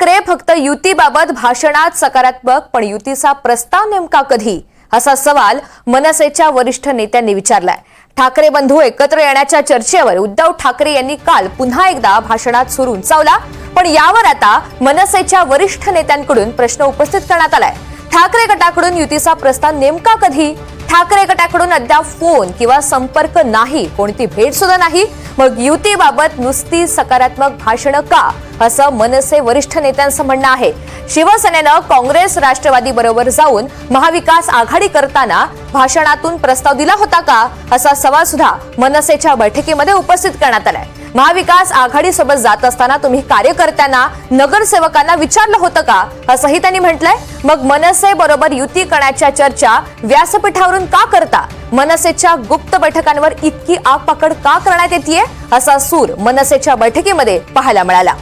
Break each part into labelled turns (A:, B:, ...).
A: ठाकरे फक्त युतीबाबत भाषणात सकारात्मक, पण युतीचा प्रस्ताव नेमका कधी, असा सवाल मनसेच्या वरिष्ठ नेत्यांनी विचारलाय। ठाकरे बंधू एकत्र येण्याच्या चर्चेवर उद्धव ठाकरे यांनी काल पुन्हा एकदा भाषणात सूर उंचावला, पण यावर आता मनसेच्या वरिष्ठ नेत्यांकडून प्रश्न उपस्थित करण्यात आलाय। ठाकरे गटाकडून युतीचा प्रस्ताव नेमका कधी? ठाकरे गटाकडून अद्याप फोन किंवा संपर्क नाही, कोणती भेट सुद्धा नाही, मग युतीबाबत नुसती सकारात्मक भाषण का, असं मनसे वरिष्ठ नेत्यांचं म्हणणं आहे। शिवसेनेनं काँग्रेस राष्ट्रवादी बरोबर जाऊन महाविकास आघाडी करताना भाषणातून प्रस्ताव दिला होता का, असा सवाल सुद्धा मनसेच्या बैठकीमध्ये उपस्थित करण्यात आलाय। महाविकास आघाडी सोबत जात असताना तुम्ही कार्यकर्त्यांना, नगरसेवकांना विचारलं होतं का, असंही त्यांनी म्हटलंय। मग मनसे बरोबर युती करण्याच्या चर्चा व्यासपीठावरून का करता? मनसेच्या गुप्त बैठकांवर इतकी आगपाखड का करण्यात येतेय, असा सूर मनसेच्या बैठकीमध्ये पाहायला मिळाला।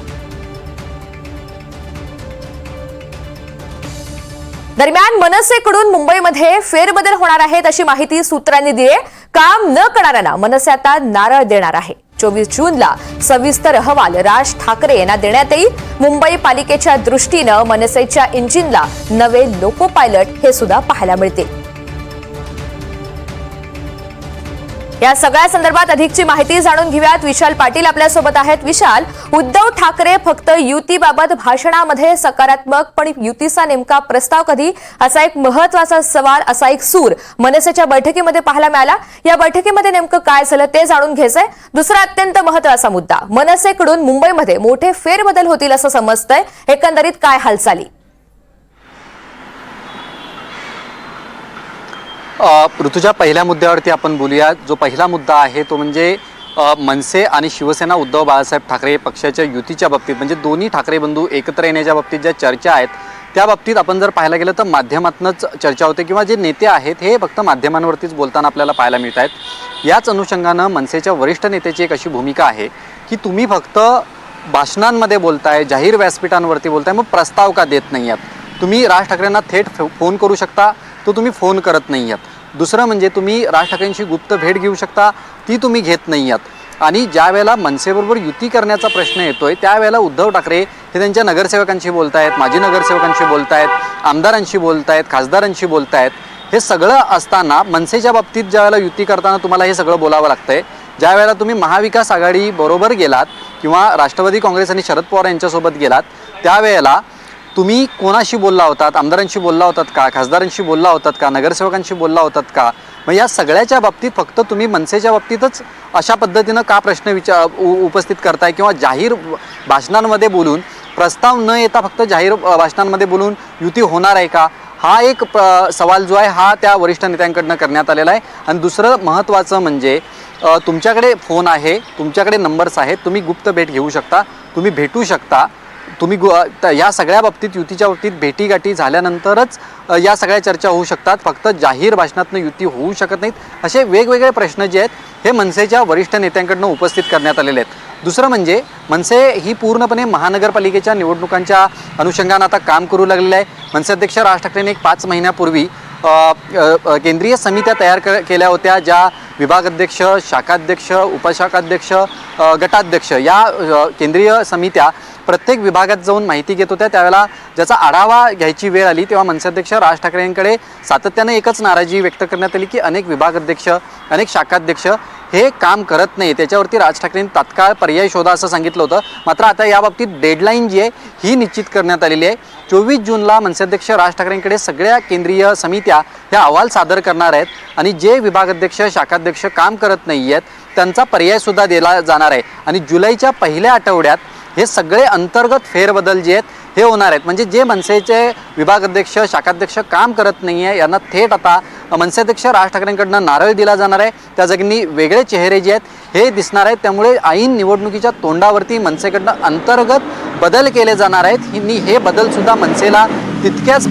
A: दरम्यान मनसेकडून मुंबईमध्ये फेरबदल होणार आहेत, अशी माहिती सूत्रांनी दिली। काम न करणाऱ्यांना मनसे आता नारळ देणार आहे। 24 जूनला सविस्तर अहवाल राज ठाकरे यांना देण्यात येईल। मुंबई पालिकेच्या दृष्टीनं मनसेच्या इंजिनला नवे लोको पायलट हे सुद्धा पाहायला मिळतील। या सगळ्या संदर्भात अधिकची माहिती जाणून घेऊयात। विशाल पाटील आपल्या सोबत आहेत। विशाल, उद्धव ठाकरे फक्त युतीबाबत भाषणामध्ये सकारात्मक, पण युतीचा नेमका प्रस्ताव कधी, असा एक महत्त्वाचा सवाल, असा एक सूर मनसेच्या बैठकीमध्ये पाहायला मिळाला। या बैठकीमध्ये नेमकं काय झालं ते जाणून घ्यायचंय। दुसरा अत्यंत महत्त्वाचा मुद्दा, मनसेकडून मुंबईमध्ये मोठे फेरबदल होतील असं समजतंय, एकंदरीत काय हालचाली?
B: ऋतुजा, पहिल्या मुद्द्यावरती आपण बोलूया। जो पहिला मुद्दा आहे तो म्हणजे मनसे आणि शिवसेना उद्धव बाळासाहेब ठाकरे पक्षाच्या युतीच्या बाबतीत, म्हणजे दोन्ही ठाकरे बंधू एकत्र येण्याच्या बाबतीत ज्या चर्चा आहेत त्या बाबतीत आपण जर पाहायला गेलं तर माध्यमातूनच चर्चा होते, किंवा जे नेते आहेत हे फक्त माध्यमांवरतीच बोलताना आपल्याला पाहायला मिळत आहेत। याच अनुषंगानं मनसेच्या वरिष्ठ नेत्याची एक अशी भूमिका आहे की तुम्ही फक्त भाषणांमध्ये बोलताय, जाहीर व्यासपीठांवरती बोलताय, मग प्रस्ताव का देत नाही आहात? तुम्ही राज ठाकरेंना थेट फोन करू शकता, तो तुम्ही फोन करत नाही आहात। दुसरं म्हणजे तुम्ही राज ठाकरेंची गुप्त भेट घेऊ शकता, ती तुम्ही घेत नाही आहात। आणि ज्या वेळेला मनसेबरोबर युती करण्याचा प्रश्न येतोय त्यावेळेला उद्धव ठाकरे हे त्यांच्या नगरसेवकांशी बोलतायत, माजी नगरसेवकांशी बोलतायत, आमदारांशी बोलतायत, खासदारांशी बोलतायत। हे सगळं असताना मनसेच्या बाबतीत ज्या वेळेला युती करताना तुम्हाला हे सगळं बोलावं लागतंय, ज्या वेळेला तुम्ही महाविकास आघाडी बरोबर गेलात किंवा राष्ट्रवादी काँग्रेस आणि शरद पवार यांच्यासोबत गेलात, त्यावेळेला तुम्ही कोणाशी बोलला होतात? आमदारांशी बोलला होतात का? खासदारांशी बोलला होतात का? नगरसेवकांशी बोलला होतात का? मग या सगळ्याच्या बाबतीत फक्त तुम्ही मनसेच्या बाबतीतच अशा पद्धतीनं का प्रश्न उपस्थित करताय, किंवा जाहीर भाषणांमध्ये बोलून प्रस्ताव न येता फक्त जाहीर भाषणांमध्ये बोलून युती होणार आहे का? हा एक सवाल जो आहे हा त्या वरिष्ठ नेत्यांकडनं करण्यात आलेला आहे। आणि दुसरं महत्त्वाचं म्हणजे तुमच्याकडे फोन आहे, तुमच्याकडे नंबर्स आहेत, तुम्ही गुप्त भेट घेऊ शकता, तुम्ही भेटू शकता, तुम्ही या सगळ्या बाबतीत युतीच्या बाबतीत भेटीगाठी झाल्यानंतरच या सगळ्या चर्चा होऊ शकतात, फक्त जाहीर भाषणातून युती होऊ शकत नाहीत। असे वेगवेगळे प्रश्न जे आहेत हे मनसेच्या वरिष्ठ नेत्यांकडनं उपस्थित करण्यात आलेले आहेत। दुसरं म्हणजे मनसे ही पूर्णपणे महानगरपालिकेच्या निवडणुकांच्या अनुषंगानं आता काम करू लागलेलं आहे। मनसे अध्यक्ष राज ठाकरेंनी 5 महिन्यापूर्वी केंद्रीय समित्या तयार केल्या होत्या, ज्या विभागाध्यक्ष, शाखाध्यक्ष, उपशाखाध्यक्ष, गटाध्यक्ष या केंद्रीय समित्या प्रत्येक विभागात जाऊन माहिती घेत होत्या। त्यावेळेला ज्याचा आढावा घ्यायची वेळ आली तेव्हा मनसे अध्यक्ष राज ठाकरेंकडे सातत्याने एकच नाराजी व्यक्त करण्यात आली की अनेक विभागाध्यक्ष, अनेक शाखाध्यक्ष हे काम करत नाही, त्याच्यावरती राज ठाकरेंनी तात्काळ पर्याय शोधा असं सांगितलं होतं। मात्र आता या बाबतीत डेडलाईन जी आहे ही निश्चित करण्यात आलेली आहे। 24 जूनला मनसे अध्यक्ष राज ठाकरेंकडे सगळ्या केंद्रीय समित्या ह्या अहवाल सादर करणार आहेत, आणि जे विभागाध्यक्ष, शाखाध्यक्ष काम करत नाही आहेत त्यांचा पर्यायसुद्धा दिला जाणार आहे। आणि जुलैच्या पहिल्या आठवड्यात हे सगळे अंतर्गत फेरबदल जे आहेत हे होणार आहेत। म्हणजे जे मनसेचे विभागाध्यक्ष, शाखाध्यक्ष काम करत नाही आहे यांना थेट आता मनसे अध्यक्ष राज ठाकरेंकडनं नारळ दिला जाणार आहे, त्या जागी वेगळे चेहरे जे आहेत हे दिसणार आहेत। त्यामुळे ऐन निवडणुकीच्या तोंडावरती मनसेकडनं अंतर्गत बदल केले जाणार आहेत। हे बदलसुद्धा मनसेला तितक्याच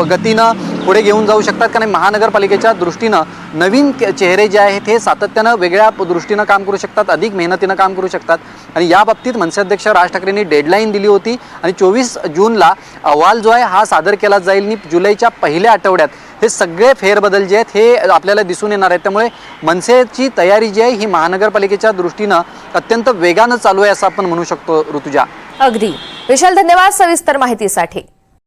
B: गतीनं पुढे घेऊन जाऊ शकतात, कारण महानगरपालिकेच्या दृष्टीनं नवीन चेहरे जे आहेत हे सातत्यानं वेगळ्या दृष्टीनं काम करू शकतात, अधिक मेहनतीनं काम करू शकतात। आणि या बाबतीत मनसे अध्यक्ष राज ठाकरेंनी डेडलाईन दिली होती आणि 24 जूनला अहवाल जो आहे हा सादर केला जाईल आणि जुलैच्या पहिल्या आठवड्यात हे सगळे फेरबदल जे आहेत हे आपल्याला दिसून येणार आहेत। त्यामुळे मनसेची तयारी जी आहे ही महानगरपालिकेच्या दृष्टीनं अत्यंत वेगानं चालू आहे असं आपण म्हणू शकतो ऋतुजा।
A: अगदी विशाल, धन्यवाद सविस्तर माहितीसाठी.